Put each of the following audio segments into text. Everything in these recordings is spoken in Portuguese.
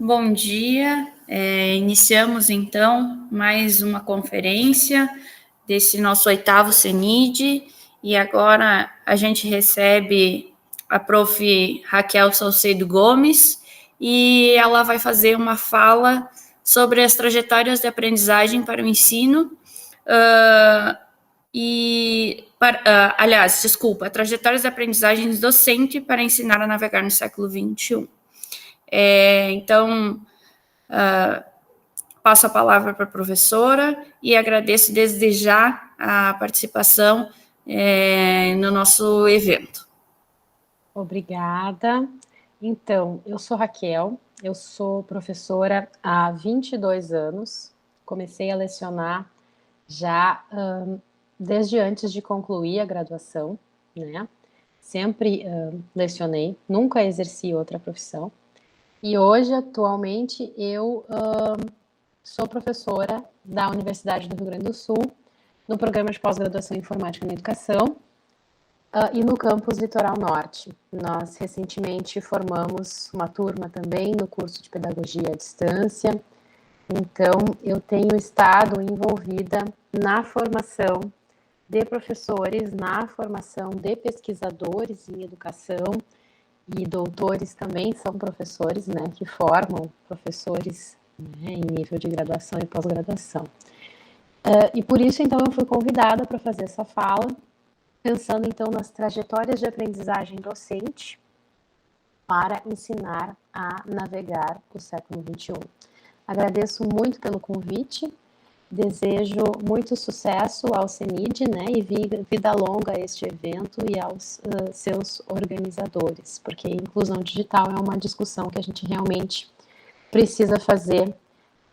Bom dia, iniciamos então mais uma conferência desse nosso 8º CENID e agora a gente recebe a prof. Raquel Salcedo Gomes e ela vai fazer uma fala sobre as trajetórias de aprendizagem para o ensino trajetórias de aprendizagem docente para ensinar a navegar no século XXI. Então, passo a palavra para a professora e agradeço desde já a participação no nosso evento. Obrigada. Então, eu sou Raquel, eu sou professora há 22 anos, comecei a lecionar já desde antes de concluir a graduação, né? Sempre lecionei, nunca exerci outra profissão. E hoje, atualmente, eu sou professora da Universidade do Rio Grande do Sul, no programa de pós-graduação em Informática na Educação e no campus Litoral Norte. Nós recentemente formamos uma turma também no curso de Pedagogia à Distância. Então, eu tenho estado envolvida na formação de professores, na formação de pesquisadores em educação, e doutores também são professores, né, que formam professores, né, em nível de graduação e pós-graduação. E por isso, então, eu fui convidada para fazer essa fala, pensando, então, nas trajetórias de aprendizagem docente para ensinar a navegar o século XXI. Agradeço muito pelo convite, desejo muito sucesso ao CENID, né, e vida longa a este evento e aos seus organizadores, porque inclusão digital é uma discussão que a gente realmente precisa fazer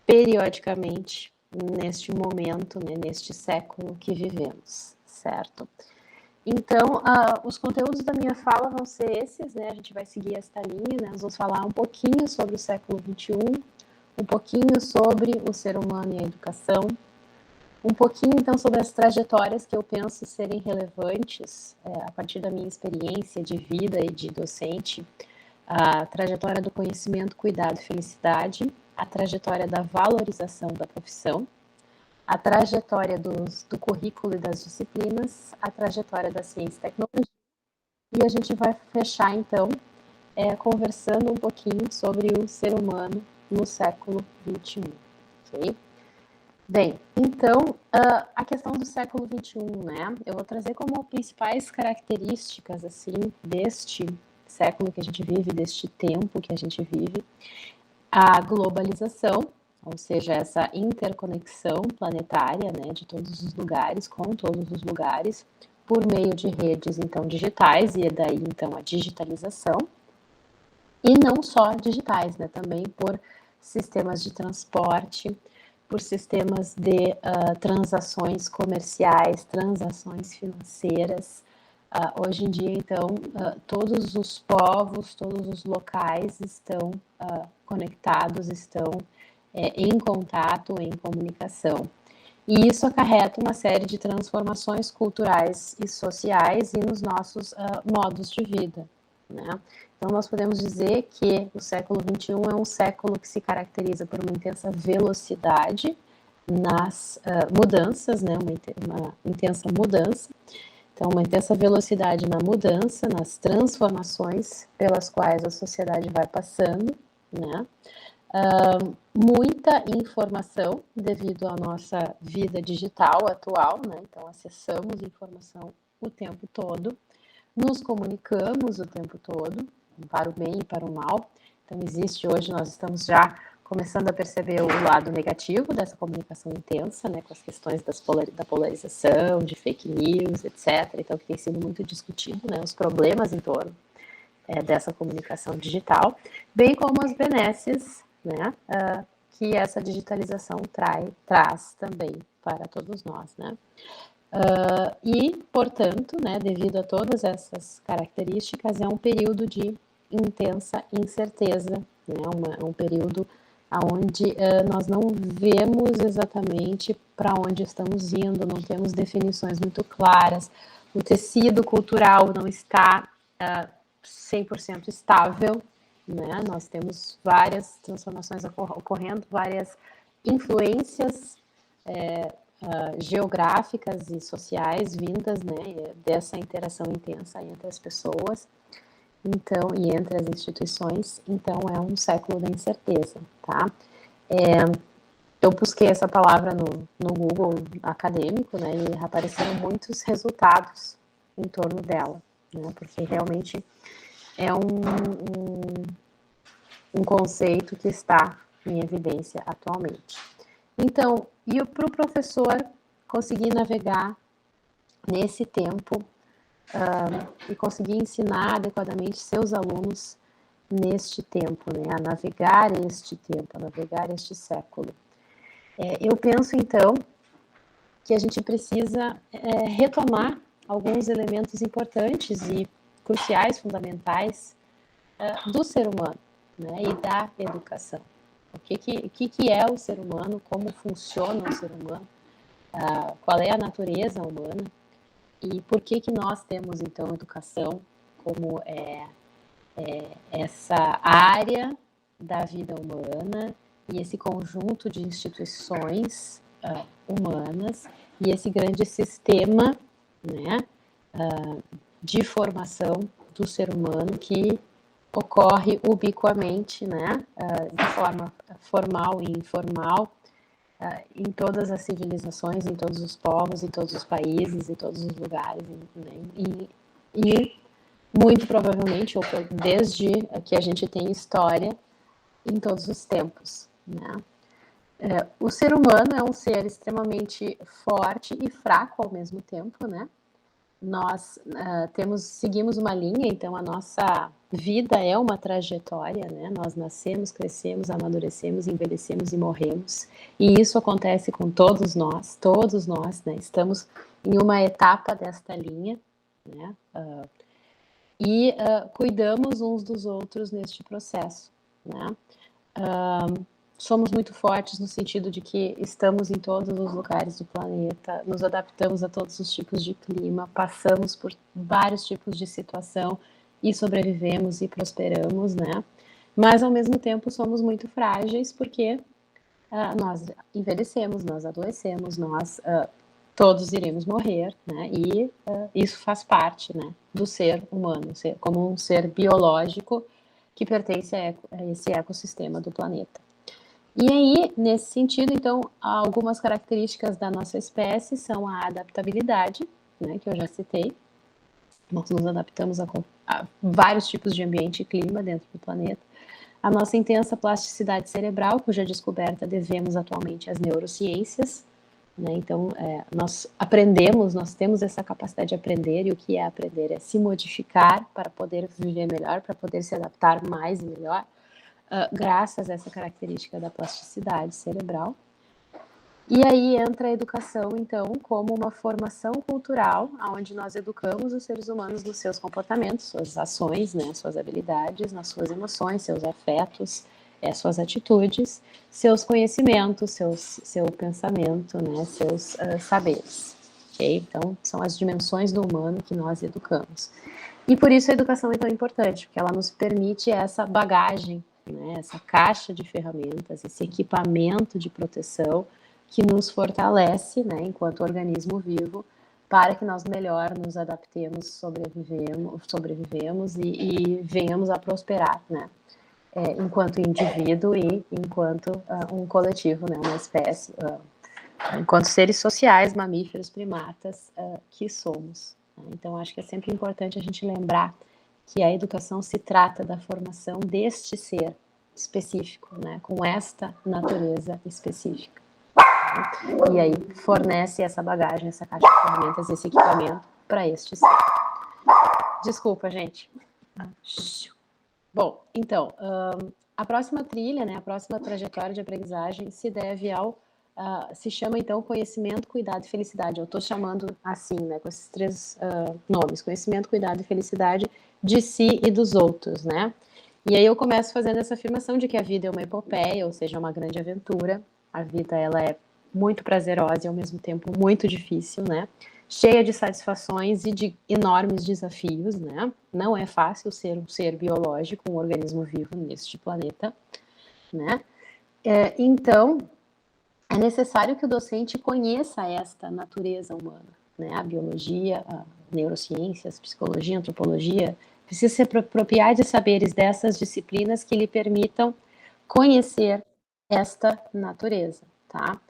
periodicamente neste momento, né, neste século que vivemos, certo? Então, os conteúdos da minha fala vão ser esses, né, a gente vai seguir esta linha, né, nós vamos falar um pouquinho sobre o século XXI, um pouquinho sobre o ser humano e a educação, um pouquinho, então, sobre as trajetórias que eu penso serem relevantes a partir da minha experiência de vida e de docente, a trajetória do conhecimento, cuidado e felicidade, a trajetória da valorização da profissão, a trajetória do currículo e das disciplinas, a trajetória da ciência e tecnologia, e a gente vai fechar, então, conversando um pouquinho sobre o ser humano no século XXI, ok? Bem, então, a questão do século XXI, né? Eu vou trazer como principais características, assim, deste século que a gente vive, deste tempo que a gente vive, a globalização, ou seja, essa interconexão planetária, né, de todos os lugares, com todos os lugares, por meio de redes, então, digitais, e daí, então, a digitalização, e não só digitais, né, também por sistemas de transporte, por sistemas de transações comerciais, transações financeiras. Hoje em dia, então, todos os povos, todos os locais estão conectados, estão em contato, em comunicação. E isso acarreta uma série de transformações culturais e sociais e nos nossos modos de vida, né? Então, nós podemos dizer que o século XXI é um século que se caracteriza por uma intensa velocidade nas mudanças, né? Uma intensa mudança. Então, uma intensa velocidade na mudança, nas transformações pelas quais a sociedade vai passando, né? Muita informação devido à nossa vida digital atual, né? Então, acessamos informação o tempo todo, nos comunicamos o tempo todo, para o bem e para o mal. Então, hoje, nós estamos já começando a perceber o lado negativo dessa comunicação intensa, né, com as questões da polarização, de fake news, etc. Então, que tem sido muito discutido, né, os problemas em torno dessa comunicação digital, bem como as benesses, né, que essa digitalização traz também para todos nós, né. E, portanto, né, devido a todas essas características, é um período de intensa incerteza, né, um período onde nós não vemos exatamente para onde estamos indo, não temos definições muito claras, o tecido cultural não está 100% estável, né? Nós temos várias transformações ocorrendo, várias influências geográficas e sociais vindas, né, dessa interação intensa entre as pessoas, então, e entre as instituições. Então, é um século da incerteza, tá? Eu busquei essa palavra no Google acadêmico, né, e apareceram muitos resultados em torno dela, né, porque realmente é um conceito que está em evidência atualmente. Então, e para o professor conseguir navegar nesse tempo e conseguir ensinar adequadamente seus alunos neste tempo, né, a navegar este tempo, a navegar este século. Eu penso, então, que a gente precisa retomar alguns elementos importantes e cruciais, fundamentais do ser humano, né, e da educação. O que é o ser humano, como funciona o ser humano, qual é a natureza humana e por que nós temos, então, educação como essa área da vida humana e esse conjunto de instituições humanas e esse grande sistema, né, de formação do ser humano que ocorre ubiquamente, né, de forma formal e informal, em todas as civilizações, em todos os povos, em todos os países, em todos os lugares, né, e muito provavelmente, ou desde que a gente tem história, em todos os tempos, né. O ser humano é um ser extremamente forte e fraco ao mesmo tempo, né. Nós seguimos uma linha, então a nossa vida é uma trajetória, né? Nós nascemos, crescemos, amadurecemos, envelhecemos e morremos. E isso acontece com todos nós, né? Estamos em uma etapa desta linha, né? E cuidamos uns dos outros neste processo, né? Somos muito fortes no sentido de que estamos em todos os lugares do planeta, nos adaptamos a todos os tipos de clima, passamos por vários tipos de situação e sobrevivemos e prosperamos, né? Mas, ao mesmo tempo, somos muito frágeis porque nós envelhecemos, nós adoecemos, nós todos iremos morrer, né? E isso faz parte, né, do ser humano, como um ser biológico que pertence a esse ecossistema do planeta. E aí, nesse sentido, então, algumas características da nossa espécie são a adaptabilidade, né, que eu já citei. Nós nos adaptamos a vários tipos de ambiente e clima dentro do planeta. A nossa intensa plasticidade cerebral, cuja descoberta devemos atualmente às neurociências, né? Então, nós aprendemos, nós temos essa capacidade de aprender, e o que é aprender? É se modificar para poder viver melhor, para poder se adaptar mais e melhor. Graças a essa característica da plasticidade cerebral. E aí entra a educação, então, como uma formação cultural, onde nós educamos os seres humanos nos seus comportamentos, suas ações, né, suas habilidades, nas suas emoções, seus afetos, suas atitudes, seus conhecimentos, seu pensamento, né, seus saberes. Okay? Então, são as dimensões do humano que nós educamos. E por isso a educação é tão importante, porque ela nos permite essa bagagem, né, essa caixa de ferramentas, esse equipamento de proteção que nos fortalece, né, enquanto organismo vivo, para que nós melhor nos adaptemos, sobrevivemos e venhamos a prosperar, né, enquanto indivíduo e enquanto um coletivo, né, uma espécie, enquanto seres sociais, mamíferos, primatas que somos. Né? Então, acho que é sempre importante a gente lembrar que a educação se trata da formação deste ser específico, né, com esta natureza específica. E aí fornece essa bagagem, essa caixa de ferramentas, esse equipamento para este ser. Desculpa, gente. Bom, então, a próxima trilha, né, a próxima trajetória de aprendizagem se deve se chama, então, conhecimento, cuidado e felicidade. Eu estou chamando assim, né, com esses três nomes, conhecimento, cuidado e felicidade de si e dos outros, né? E aí eu começo fazendo essa afirmação de que a vida é uma epopeia, ou seja, uma grande aventura. A vida, ela é muito prazerosa e, ao mesmo tempo, muito difícil, né? cheia de satisfações e de enormes desafios, né? Não é fácil ser um ser biológico, um organismo vivo neste planeta, né? Então, é necessário que o docente conheça esta natureza humana, né? A biologia, a neurociências, psicologia, antropologia, precisa se apropriar de saberes dessas disciplinas que lhe permitam conhecer esta natureza, tá?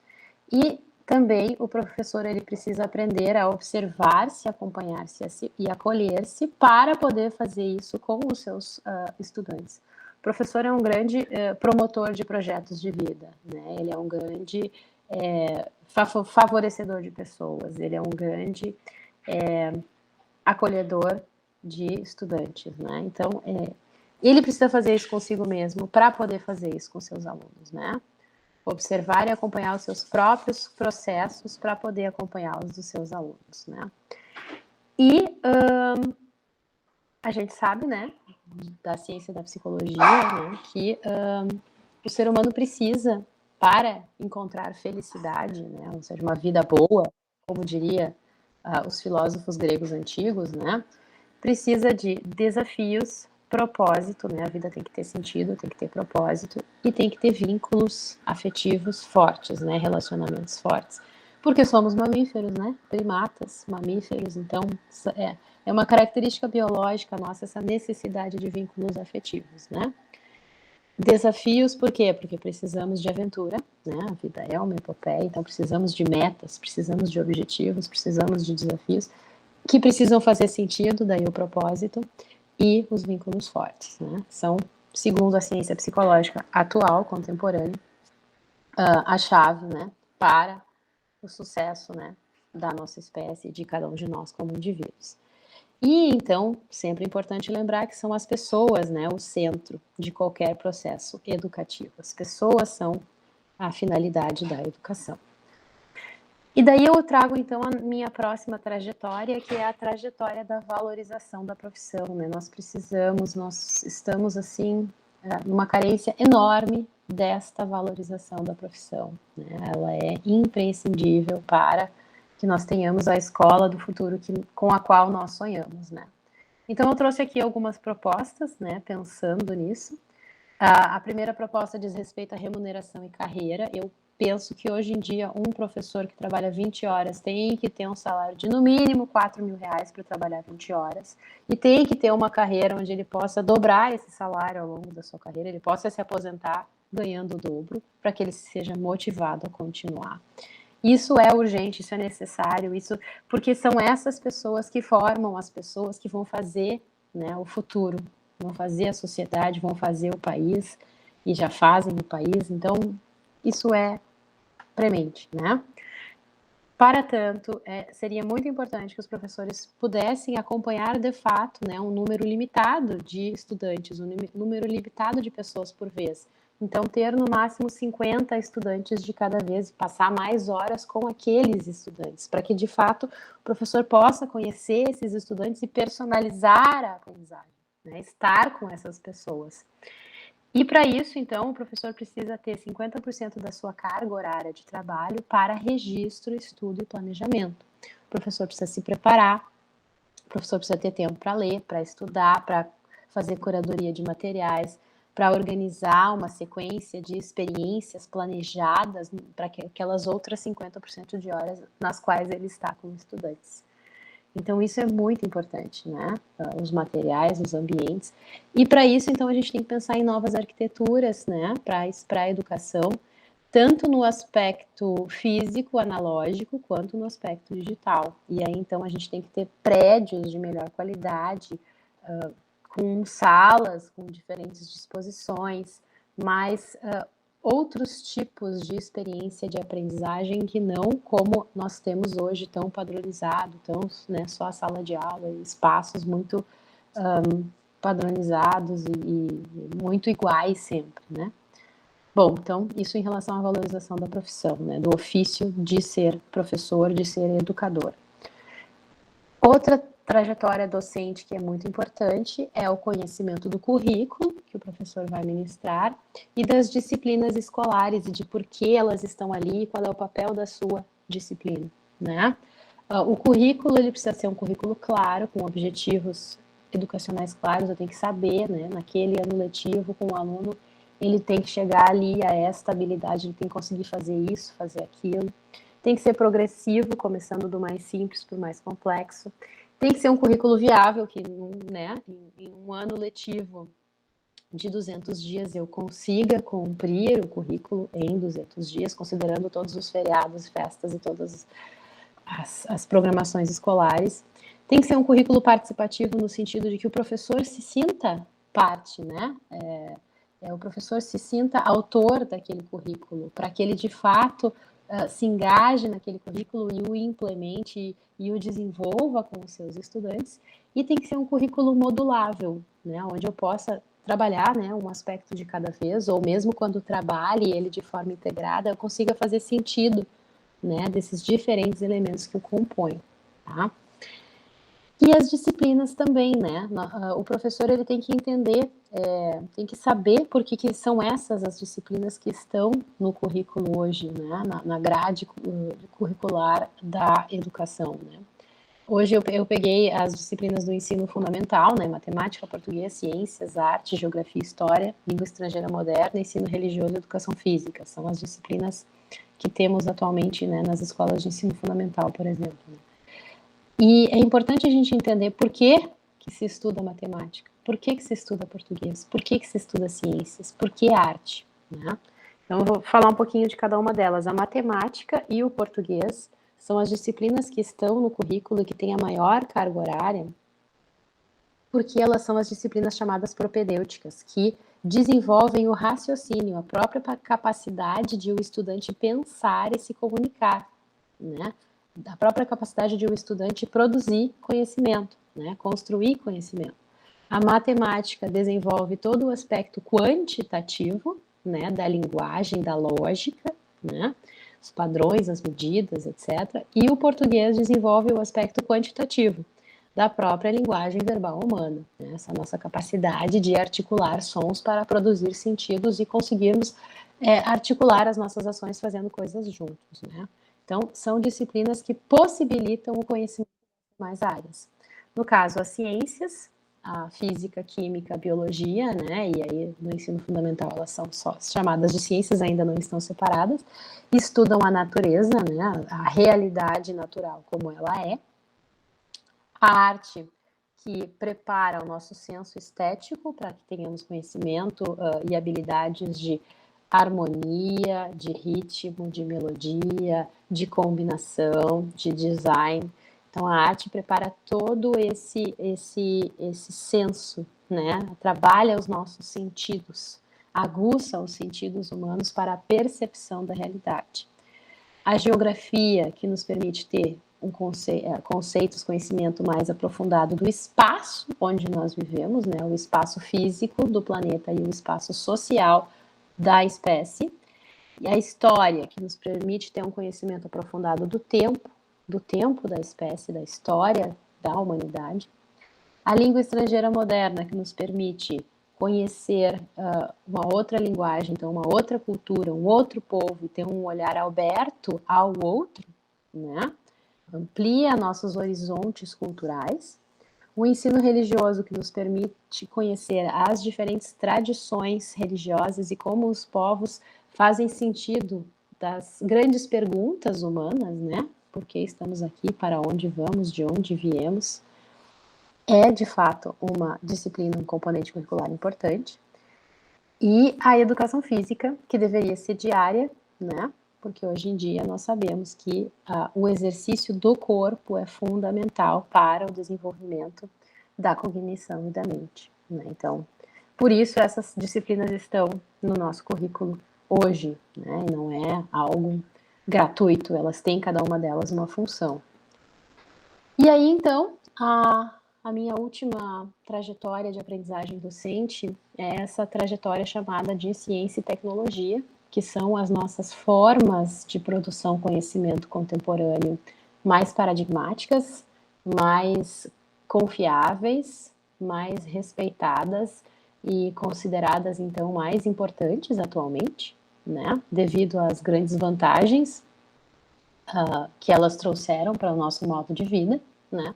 E também o professor ele precisa aprender a observar-se, acompanhar-se e acolher-se para poder fazer isso com os seus estudantes. O professor é um grande promotor de projetos de vida, né? Ele é um grande favorecedor de pessoas, ele é um grande acolhedor de estudantes, né? Então, ele precisa fazer isso consigo mesmo para poder fazer isso com seus alunos, né? Observar e acompanhar os seus próprios processos para poder acompanhá-los dos seus alunos, né? E a gente sabe, né, da ciência da psicologia, né, que o ser humano precisa, para encontrar felicidade, né, ou seja, uma vida boa, como diria os filósofos gregos antigos, né, precisa de desafios, propósito, né? A vida tem que ter sentido, tem que ter propósito e tem que ter vínculos afetivos fortes, né? Relacionamentos fortes. Porque somos mamíferos, né? Primatas, mamíferos, então é uma característica biológica nossa essa necessidade de vínculos afetivos, né? Desafios, por quê? Porque precisamos de aventura, né? A vida é uma epopeia, então precisamos de metas, precisamos de objetivos, precisamos de desafios que precisam fazer sentido, daí o propósito, e os vínculos fortes, né? São, segundo a ciência psicológica atual, contemporânea, a chave, né, para o sucesso, né, da nossa espécie, de cada um de nós como indivíduos. E, então, sempre é importante lembrar que são as pessoas, né, o centro de qualquer processo educativo. As pessoas são a finalidade da educação. E daí eu trago, então, a minha próxima trajetória, que é a trajetória da valorização da profissão, né? Nós estamos, assim, numa carência enorme desta valorização da profissão, né? Ela é imprescindível para que nós tenhamos a escola do futuro com a qual nós sonhamos, né? Então, eu trouxe aqui algumas propostas, né, pensando nisso. A primeira proposta diz respeito à remuneração e carreira. Eu penso que hoje em dia um professor que trabalha 20 horas tem que ter um salário de no mínimo R$ 4.000 para trabalhar 20 horas e tem que ter uma carreira onde ele possa dobrar esse salário ao longo da sua carreira, ele possa se aposentar ganhando o dobro para que ele seja motivado a continuar. Isso é urgente, isso é necessário, isso porque são essas pessoas que formam as pessoas que vão fazer, né, o futuro, vão fazer a sociedade, vão fazer o país e já fazem o país. Então, isso é premente, né? Para tanto, seria muito importante que os professores pudessem acompanhar de fato, né, um número limitado de estudantes, um número limitado de pessoas por vez. Então, ter no máximo 50 estudantes de cada vez e passar mais horas com aqueles estudantes, para que de fato o professor possa conhecer esses estudantes e personalizar a aprendizagem, né, estar com essas pessoas. E para isso, então, o professor precisa ter 50% da sua carga horária de trabalho para registro, estudo e planejamento. O professor precisa se preparar, o professor precisa ter tempo para ler, para estudar, para fazer curadoria de materiais, para organizar uma sequência de experiências planejadas para aquelas outras 50% de horas nas quais ele está com estudantes. Então, isso é muito importante, né? Os materiais, os ambientes. E para isso, então, a gente tem que pensar em novas arquiteturas, né? Para a educação, tanto no aspecto físico, analógico, quanto no aspecto digital. E aí, então, a gente tem que ter prédios de melhor qualidade, com salas, com diferentes disposições, mas outros tipos de experiência de aprendizagem que não como nós temos hoje, tão padronizado, tão, né, só a sala de aula, espaços muito padronizados e muito iguais sempre, né? Bom, então, isso em relação à valorização da profissão, né, do ofício de ser professor, de ser educador. Outra trajetória docente que é muito importante é o conhecimento do currículo que o professor vai ministrar e das disciplinas escolares e de por que elas estão ali e qual é o papel da sua disciplina, né? O currículo, ele precisa ser um currículo claro, com objetivos educacionais claros. Eu tenho que saber, né, naquele ano letivo, com o aluno, ele tem que chegar ali a esta habilidade, ele tem que conseguir fazer isso, fazer aquilo. Tem que ser progressivo, começando do mais simples para o mais complexo. Tem que ser um currículo viável, que, né, em um ano letivo de 200 dias eu consiga cumprir o currículo em 200 dias, considerando todos os feriados, festas e todas as programações escolares. Tem que ser um currículo participativo no sentido de que o professor se sinta parte, né? O professor se sinta autor daquele currículo, para que ele de fato se engaje naquele currículo e o implemente e o desenvolva com os seus estudantes. E tem que ser um currículo modulável, né? Onde eu possa trabalhar, né, um aspecto de cada vez, ou mesmo quando trabalhe ele de forma integrada, eu consiga fazer sentido, né, desses diferentes elementos que o compõem, tá? E as disciplinas também, né? O professor ele tem que entender, tem que saber por que são essas as disciplinas que estão no currículo hoje, né? Na grade curricular da educação, né? Hoje eu peguei as disciplinas do ensino fundamental, né? Matemática, português, ciências, arte, geografia, história, língua estrangeira moderna, ensino religioso e educação física. São as disciplinas que temos atualmente, né, nas escolas de ensino fundamental, por exemplo. E é importante a gente entender por que se estuda matemática, por que se estuda português, por que se estuda ciências, por que arte, né? Então eu vou falar um pouquinho de cada uma delas. A matemática e o português são as disciplinas que estão no currículo e que têm a maior carga horária, porque elas são as disciplinas chamadas propedêuticas, que desenvolvem o raciocínio, a própria capacidade de o estudante pensar e se comunicar, né? A própria capacidade de o estudante produzir conhecimento, né? Construir conhecimento. A matemática desenvolve todo o aspecto quantitativo, né? Da linguagem, da lógica, né? Os padrões, as medidas, etc. E o português desenvolve o aspecto quantitativo da própria linguagem verbal humana, né? Essa nossa capacidade de articular sons para produzir sentidos e conseguirmos articular as nossas ações fazendo coisas juntos, né? Então, são disciplinas que possibilitam o conhecimento de mais áreas. No caso, as ciências, a física, química, a biologia, né? E aí no ensino fundamental elas são só chamadas de ciências, ainda não estão separadas, estudam a natureza, né? A realidade natural como ela é. A arte, que prepara o nosso senso estético para que tenhamos conhecimento e habilidades de harmonia, de ritmo, de melodia, de combinação, de design. Então a arte prepara todo esse senso, né? Trabalha os nossos sentidos, aguça os sentidos humanos para a percepção da realidade. A geografia, que nos permite ter conceitos, conhecimento mais aprofundado do espaço onde nós vivemos, né? O espaço físico do planeta e o espaço social da espécie. E a história, que nos permite ter um conhecimento aprofundado do tempo da espécie, da história da humanidade. A língua estrangeira moderna, que nos permite conhecer uma outra linguagem, então uma outra cultura, um outro povo, e ter um olhar aberto ao outro, né? Amplia nossos horizontes culturais. O ensino religioso, que nos permite conhecer as diferentes tradições religiosas e como os povos fazem sentido das grandes perguntas humanas, né? Por que estamos aqui, para onde vamos, de onde viemos. É, de fato, uma disciplina, um componente curricular importante. E a educação física, que deveria ser diária, né? Porque hoje em dia nós sabemos que o exercício do corpo é fundamental para o desenvolvimento da cognição e da mente, né? Então, por isso essas disciplinas estão no nosso currículo hoje, né? E não é algo gratuito, elas têm cada uma delas uma função. E aí, então, a minha última trajetória de aprendizagem docente é essa trajetória chamada de ciência e tecnologia, que são as nossas formas de produção conhecimento contemporâneo mais paradigmáticas, mais confiáveis, mais respeitadas e consideradas, então, mais importantes atualmente, né? Devido às grandes vantagens que elas trouxeram para o nosso modo de vida, né?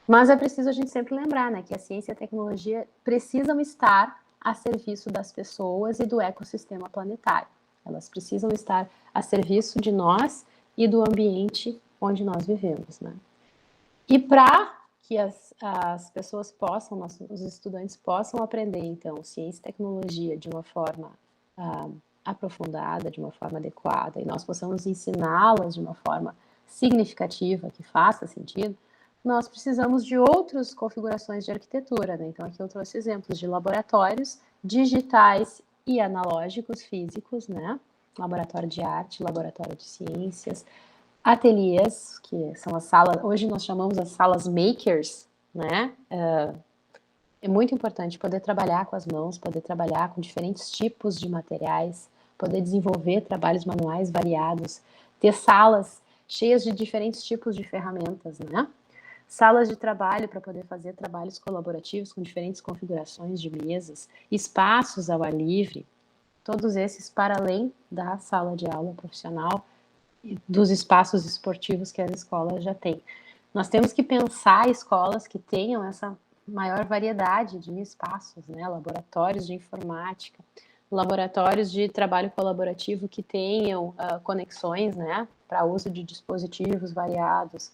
Mas é preciso a gente sempre lembrar, né, que a ciência e a tecnologia precisam estar a serviço das pessoas e do ecossistema planetário. Elas precisam estar a serviço de nós e do ambiente onde nós vivemos, né? E para que as pessoas possam, os estudantes possam aprender, então, ciência e tecnologia de uma forma aprofundada, de uma forma adequada, e nós possamos ensiná-las de uma forma significativa, que faça sentido, nós precisamos de outras configurações de arquitetura, né? Então, aqui eu trouxe exemplos de laboratórios digitais e analógicos físicos, né? Laboratório de arte, laboratório de ciências, ateliês, que são as salas, hoje nós chamamos as salas makers, né? É muito importante poder trabalhar com as mãos, poder trabalhar com diferentes tipos de materiais, poder desenvolver trabalhos manuais variados, ter salas cheias de diferentes tipos de ferramentas, né? Salas de trabalho para poder fazer trabalhos colaborativos com diferentes configurações de mesas, espaços ao ar livre, todos esses para além da sala de aula profissional e dos espaços esportivos que as escolas já têm. Nós temos que pensar escolas que tenham essa maior variedade de espaços, né? Laboratórios de informática, laboratórios de trabalho colaborativo que tenham conexões, né, para uso de dispositivos variados,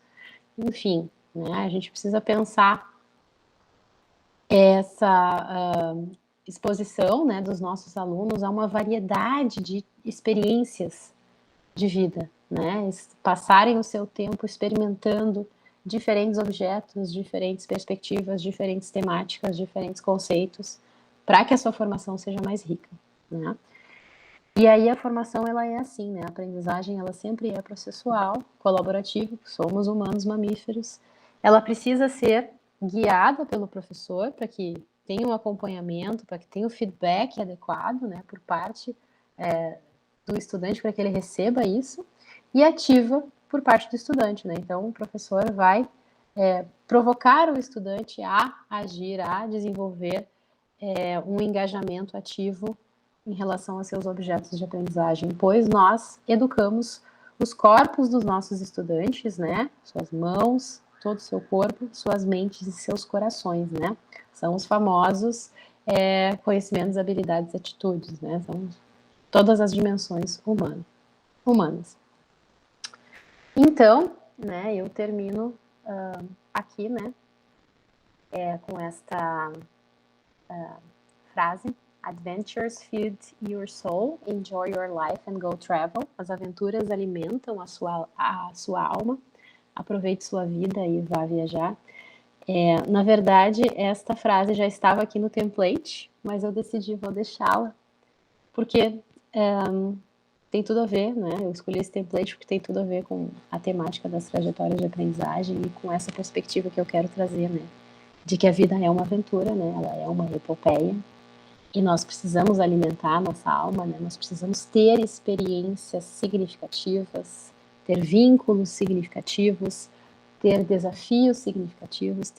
enfim, né? A gente precisa pensar essa exposição, né, dos nossos alunos a uma variedade de experiências de vida, né? Passarem o seu tempo experimentando diferentes objetos, diferentes perspectivas, diferentes temáticas, diferentes conceitos, para que a sua formação seja mais rica, né? E aí a formação, ela é assim, né? A aprendizagem, ela sempre é processual, colaborativa, somos humanos mamíferos. Ela precisa ser guiada pelo professor para que tenha um acompanhamento, para que tenha o feedback adequado, né, por parte do estudante, para que ele receba isso, e ativa por parte do estudante, né? Então o professor vai provocar o estudante a agir, a desenvolver um engajamento ativo em relação a seus objetos de aprendizagem, pois nós educamos os corpos dos nossos estudantes, né? Suas mãos, todo o seu corpo, suas mentes e seus corações, né? São os famosos conhecimentos, habilidades, atitudes, né? São todas as dimensões humanas. Então, né, eu termino aqui, né, com esta frase: Adventures feed your soul, enjoy your life and go travel. As aventuras alimentam a sua alma. Aproveite sua vida e vá viajar. Na verdade, esta frase já estava aqui no template, mas eu decidi, vou deixá-la, porque tem tudo a ver, né? Eu escolhi esse template porque tem tudo a ver com a temática das trajetórias de aprendizagem e com essa perspectiva que eu quero trazer, né? De que a vida é uma aventura, né? Ela é uma epopeia. E nós precisamos alimentar a nossa alma, né? Nós precisamos ter experiências significativas, ter vínculos significativos, ter desafios significativos,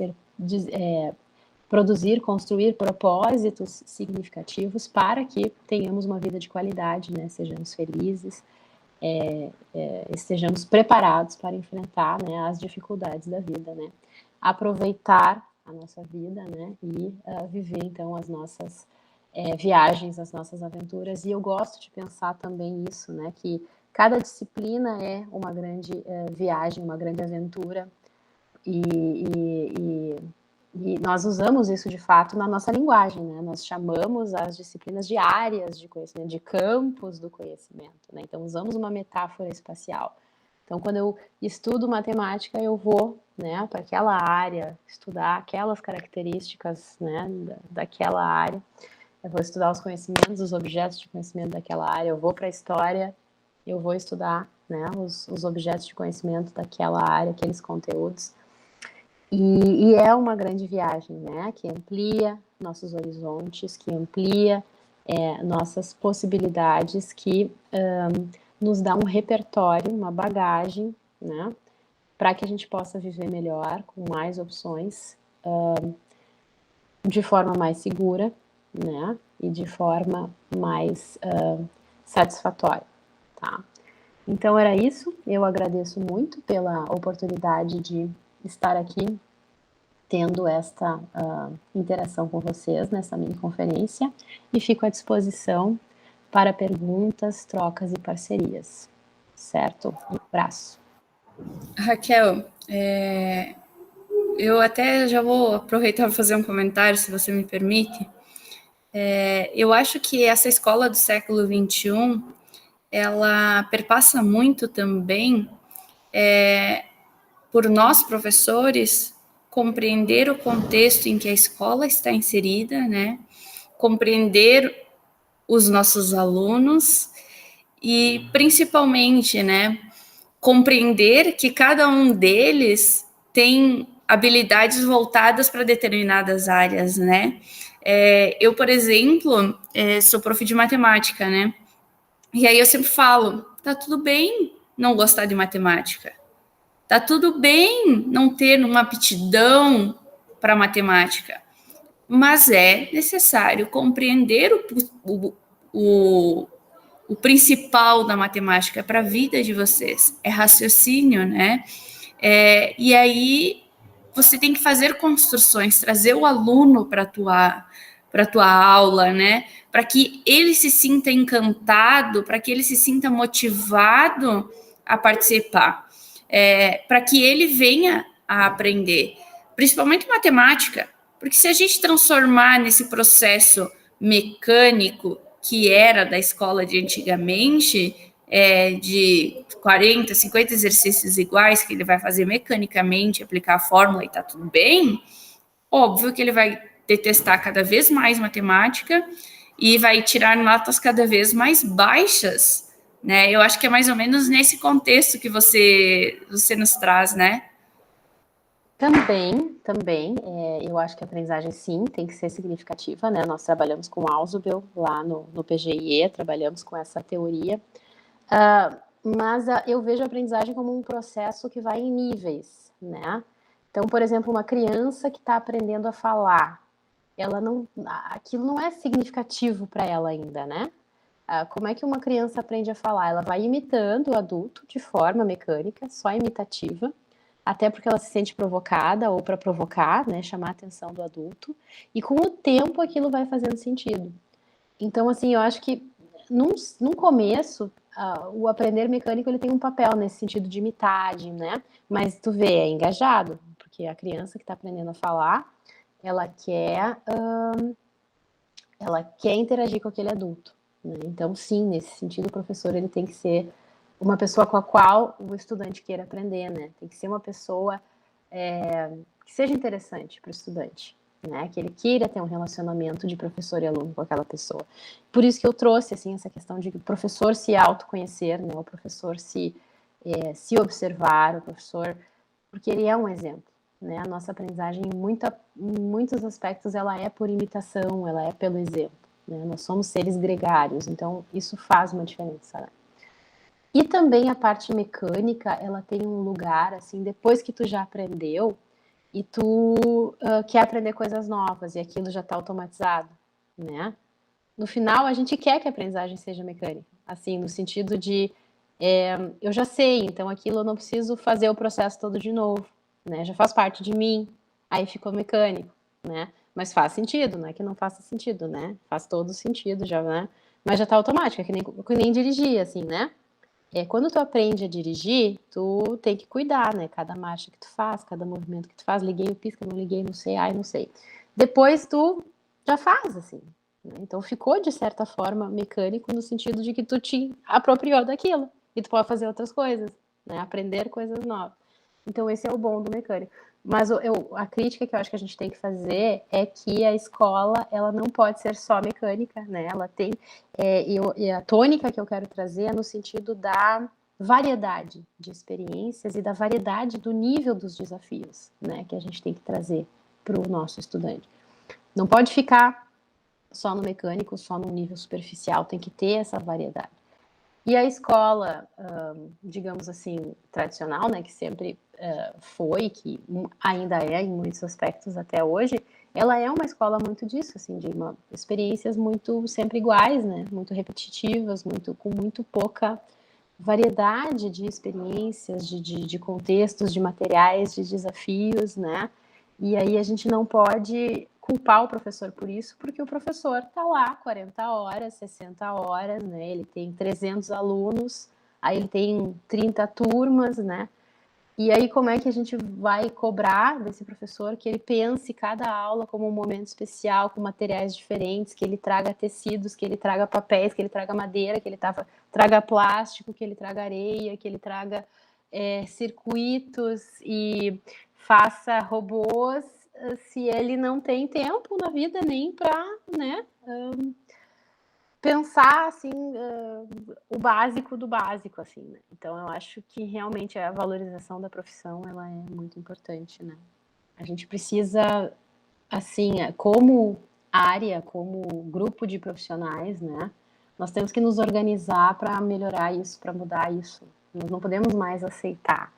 produzir, construir propósitos significativos para que tenhamos uma vida de qualidade, né? Sejamos felizes, estejamos preparados para enfrentar, né, as dificuldades da vida, né? Aproveitar a nossa vida, né? E viver, então, as nossas viagens, as nossas aventuras. E eu gosto de pensar também isso, né? Que cada disciplina é uma grande viagem, uma grande aventura. E nós usamos isso de fato na nossa linguagem, né? Nós chamamos as disciplinas de áreas de conhecimento, de campos do conhecimento, né? Então usamos uma metáfora espacial. Então quando eu estudo matemática, eu vou, né, para aquela área, estudar aquelas características, né, daquela área. Eu vou estudar os conhecimentos, os objetos de conhecimento daquela área. Eu vou para a história, eu vou estudar, né, os objetos de conhecimento daquela área, aqueles conteúdos. E é uma grande viagem, né, que amplia nossos horizontes, que amplia nossas possibilidades, que nos dá um repertório, uma bagagem, né, para que a gente possa viver melhor, com mais opções, de forma mais segura, né, e de forma mais satisfatória, tá? Então era isso, eu agradeço muito pela oportunidade de estar aqui tendo esta interação com vocês nessa mini conferência e fico à disposição para perguntas, trocas e parcerias, certo? Um abraço. Raquel, eu até já vou aproveitar para fazer um comentário, se você me permite. Eu acho que essa escola do século XXI, ela perpassa muito também por nós, professores, compreender o contexto em que a escola está inserida, né? Compreender os nossos alunos e, principalmente, né, compreender que cada um deles tem habilidades voltadas para determinadas áreas, né? Eu, por exemplo, sou prof de matemática, né? E aí eu sempre falo, tá tudo bem não gostar de matemática. Tá tudo bem não ter uma aptidão para matemática, mas é necessário compreender o, o principal da matemática para a vida de vocês, é raciocínio, né? E aí você tem que fazer construções, trazer o aluno para a tua aula, né? Para que ele se sinta encantado, para que ele se sinta motivado a participar, para que ele venha a aprender, principalmente matemática, porque se a gente transformar nesse processo mecânico que era da escola de antigamente, de 40, 50 exercícios iguais que ele vai fazer mecanicamente, aplicar a fórmula e tá tudo bem, óbvio que ele vai detestar cada vez mais matemática e vai tirar notas cada vez mais baixas, né? Eu acho que é mais ou menos nesse contexto que você nos traz, né? Também, eu acho que a aprendizagem sim tem que ser significativa, né? Nós trabalhamos com Ausubel lá no PGIE, trabalhamos com essa teoria, mas eu vejo a aprendizagem como um processo que vai em níveis, né? Então, por exemplo, uma criança que está aprendendo a falar, aquilo não é significativo para ela ainda, né? Como é que uma criança aprende a falar? Ela vai imitando o adulto de forma mecânica, só imitativa, até porque ela se sente provocada ou para provocar, né, chamar a atenção do adulto, e com o tempo aquilo vai fazendo sentido. Então, assim, eu acho que num começo, o aprender mecânico ele tem um papel nesse sentido de imitar, né? Mas tu vê, é engajado, porque a criança que está aprendendo a falar, ela quer, ela quer interagir com aquele adulto, né? Então, sim, nesse sentido, o professor ele tem que ser uma pessoa com a qual o estudante queira aprender, né? Tem que ser uma pessoa que seja interessante para o estudante, né? Que ele queira ter um relacionamento de professor e aluno com aquela pessoa. Por isso que eu trouxe assim essa questão de o professor se autoconhecer, né? O professor se observar, o professor, porque ele é um exemplo, né? A nossa aprendizagem em muitos aspectos ela é por imitação, ela é pelo exemplo, né? Nós somos seres gregários, então isso faz uma diferença, né? E também a parte mecânica, ela tem um lugar, assim, depois que tu já aprendeu e tu quer aprender coisas novas e aquilo já está automatizado, né? No final, a gente quer que a aprendizagem seja mecânica, assim, no sentido de eu já sei, então aquilo eu não preciso fazer o processo todo de novo, né? Já faz parte de mim, aí ficou mecânico, né? Mas faz sentido, não é que não faça sentido, né? Faz todo sentido já, né? Mas já está automático, é que nem dirigir, assim, né? Quando tu aprende a dirigir, tu tem que cuidar, né? Cada marcha que tu faz, cada movimento que tu faz, liguei o pisca, não liguei, não sei, ai, não sei. Depois tu já faz, assim, né? Então ficou, de certa forma, mecânico no sentido de que tu te apropriou daquilo e tu pode fazer outras coisas, né? Aprender coisas novas. Então esse é o bom do mecânico. Mas a crítica que eu acho que a gente tem que fazer é que a escola, ela não pode ser só mecânica, né? Ela tem, e a tônica que eu quero trazer é no sentido da variedade de experiências e da variedade do nível dos desafios, né? Que a gente tem que trazer para o nosso estudante. Não pode ficar só no mecânico, só no nível superficial, tem que ter essa variedade. E a escola, digamos assim, tradicional, né, que sempre foi, que ainda é em muitos aspectos até hoje, ela é uma escola muito disso, assim, de experiências muito sempre iguais, né, muito repetitivas, com muito pouca variedade de experiências, de contextos, de materiais, de desafios, né? E aí a gente não pode culpar o professor por isso, porque o professor está lá 40 horas, 60 horas, né? Ele tem 300 alunos, aí ele tem 30 turmas, né? E aí como é que a gente vai cobrar desse professor que ele pense cada aula como um momento especial, com materiais diferentes, que ele traga tecidos, que ele traga papéis, que ele traga madeira, que ele traga plástico, que ele traga areia, que ele traga circuitos e faça robôs, se ele não tem tempo na vida nem para, né, pensar assim o básico do básico, assim, né? Então eu acho que realmente a valorização da profissão ela é muito importante, né? A gente precisa, assim, como área, como grupo de profissionais, né? Nós temos que nos organizar para melhorar isso, para mudar isso. Nós não podemos mais aceitar,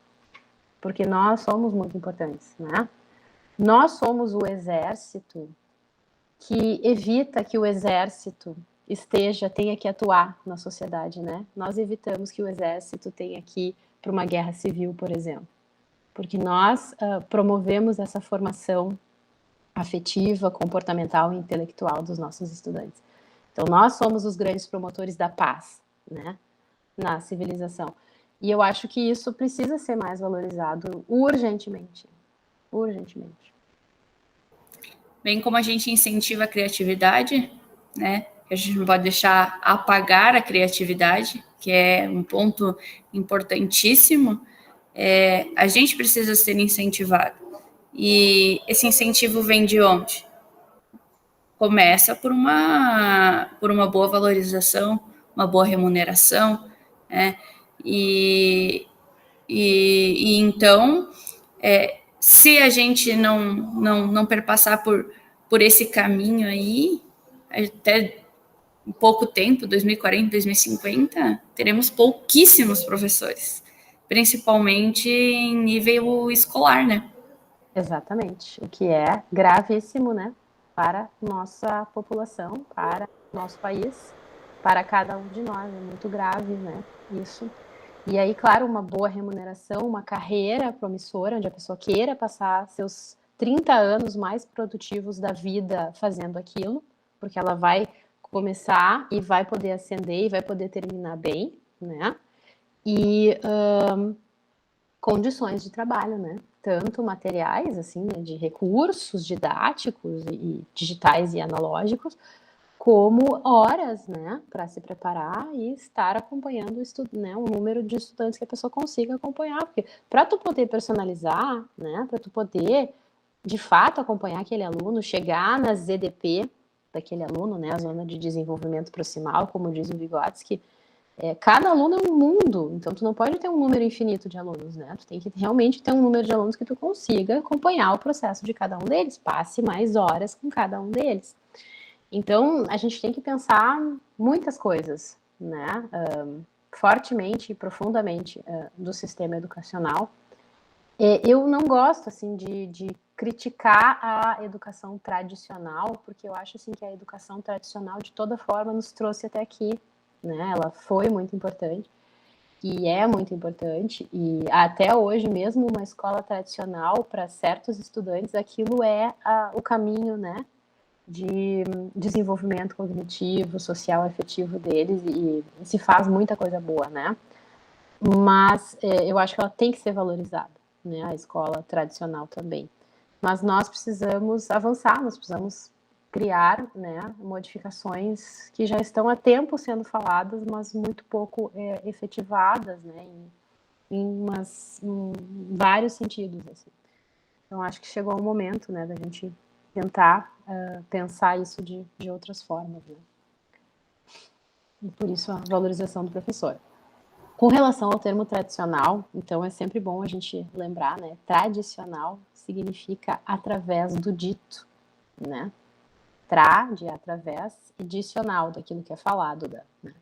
porque nós somos muito importantes, né? Nós somos o exército que evita que o exército tenha que atuar na sociedade, né? Nós evitamos que o exército tenha que ir para uma guerra civil, por exemplo, porque nós promovemos essa formação afetiva, comportamental e intelectual dos nossos estudantes. Então, nós somos os grandes promotores da paz, né? Na civilização. E eu acho que isso precisa ser mais valorizado urgentemente. Urgentemente. Bem como a gente incentiva a criatividade, né? A gente não pode deixar apagar a criatividade, que é um ponto importantíssimo. A gente precisa ser incentivado. E esse incentivo vem de onde? Começa por uma boa valorização, uma boa remuneração, né? E então, se a gente não perpassar por esse caminho aí, até pouco tempo, 2040, 2050, teremos pouquíssimos professores, principalmente em nível escolar, né? Exatamente, o que é gravíssimo, né, para nossa população, para nosso país, para cada um de nós, é muito grave, né, isso. E aí, claro, uma boa remuneração, uma carreira promissora, onde a pessoa queira passar seus 30 anos mais produtivos da vida fazendo aquilo, porque ela vai começar e vai poder ascender e vai poder terminar bem, né, e condições de trabalho, né? Tanto materiais, assim, né, de recursos didáticos e digitais e analógicos, como horas, né, para se preparar e estar acompanhando né, o número de estudantes que a pessoa consiga acompanhar, porque para tu poder personalizar, né, para tu poder de fato acompanhar aquele aluno, chegar na ZDP daquele aluno, né, a zona de desenvolvimento proximal, como diz o Vygotsky, cada aluno é um mundo, então tu não pode ter um número infinito de alunos, né? Tu tem que realmente ter um número de alunos que tu consiga acompanhar o processo de cada um deles, passe mais horas com cada um deles. Então, a gente tem que pensar muitas coisas, né? Fortemente e profundamente do sistema educacional. Eu não gosto, assim, de criticar a educação tradicional, porque eu acho, assim, que a educação tradicional, de toda forma, nos trouxe até aqui, né? Ela foi muito importante e é muito importante, e até hoje mesmo uma escola tradicional, para certos estudantes, aquilo é o caminho, né, de desenvolvimento cognitivo, social, afetivo deles, e se faz muita coisa boa, né? Mas eu acho que ela tem que ser valorizada, né, a escola tradicional também. Mas nós precisamos avançar, nós precisamos criar, né, modificações que já estão há tempo sendo faladas, mas muito pouco efetivadas, né, em vários sentidos, assim. Então, acho que chegou o momento, né, da gente tentar pensar isso de outras formas, né. E por isso a valorização do professor. Com relação ao termo tradicional, então é sempre bom a gente lembrar, né, tradicional significa através do dito, né, de através, e dicional, daquilo que é falado, né?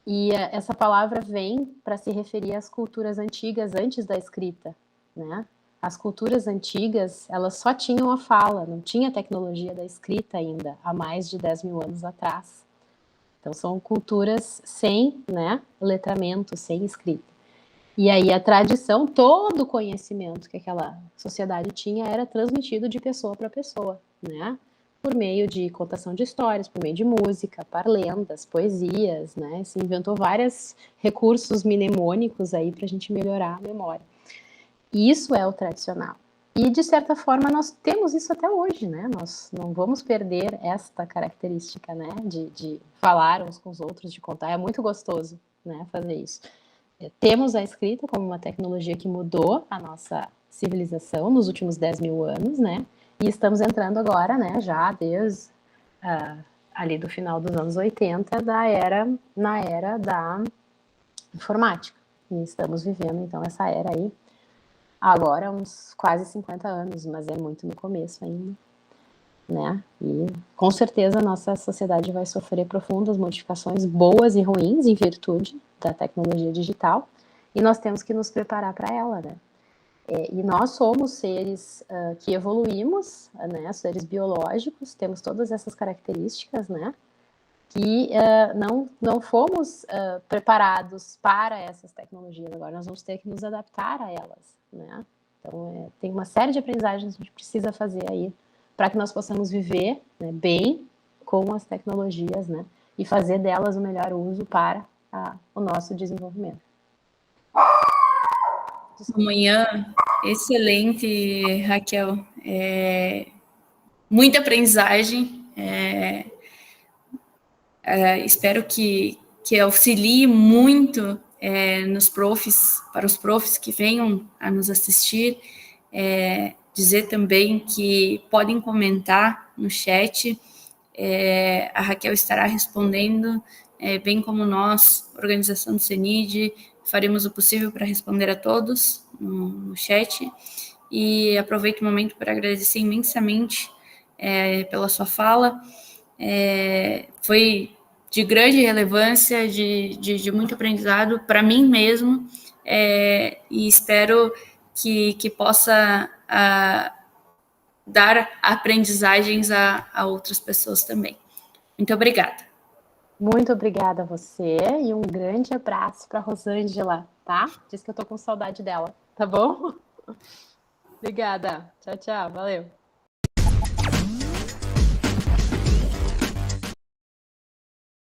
E essa palavra vem para se referir às culturas antigas antes da escrita, né? As culturas antigas, elas só tinham a fala, não tinha tecnologia da escrita ainda, há mais de 10 mil anos atrás. Então, são culturas sem, né, letramento, sem escrita. E aí a tradição, todo o conhecimento que aquela sociedade tinha era transmitido de pessoa para pessoa, né? Por meio de contação de histórias, por meio de música, parlendas, poesias, né? Se inventou vários recursos mnemônicos aí para a gente melhorar a memória. E isso é o tradicional. E, de certa forma, nós temos isso até hoje, né? Nós não vamos perder esta característica, né? De falar uns com os outros, de contar. É muito gostoso, né? Fazer isso. Temos a escrita como uma tecnologia que mudou a nossa civilização nos últimos 10 mil anos, né? E estamos entrando agora, né? Já desde ali do final dos anos 80, na era da informática. E estamos vivendo, então, essa era aí agora uns quase 50 anos, mas é muito no começo ainda, né? E com certeza a nossa sociedade vai sofrer profundas modificações, boas e ruins, em virtude da tecnologia digital, e nós temos que nos preparar para ela, né? E nós somos seres que evoluímos, né? Seres biológicos, temos todas essas características, né? Que não fomos preparados para essas tecnologias. Agora nós vamos ter que nos adaptar a elas, né? Então, tem uma série de aprendizagens que a gente precisa fazer aí para que nós possamos viver, né, bem com as tecnologias, né? E fazer delas o melhor uso para o nosso desenvolvimento. Amanhã, excelente, Raquel. Muita aprendizagem. Espero que auxilie muito para os profs que venham a nos assistir. Dizer também que podem comentar no chat, a Raquel estará respondendo, bem como nós, organização do CENID, faremos o possível para responder a todos no chat. E aproveito o momento para agradecer imensamente pela sua fala. Foi de grande relevância, de muito aprendizado para mim mesmo, e espero que possa dar aprendizagens a outras pessoas também. Muito obrigada. Muito obrigada a você e um grande abraço para a Rosângela, tá? Diz que eu tô com saudade dela, tá bom? Obrigada. Tchau, tchau. Valeu.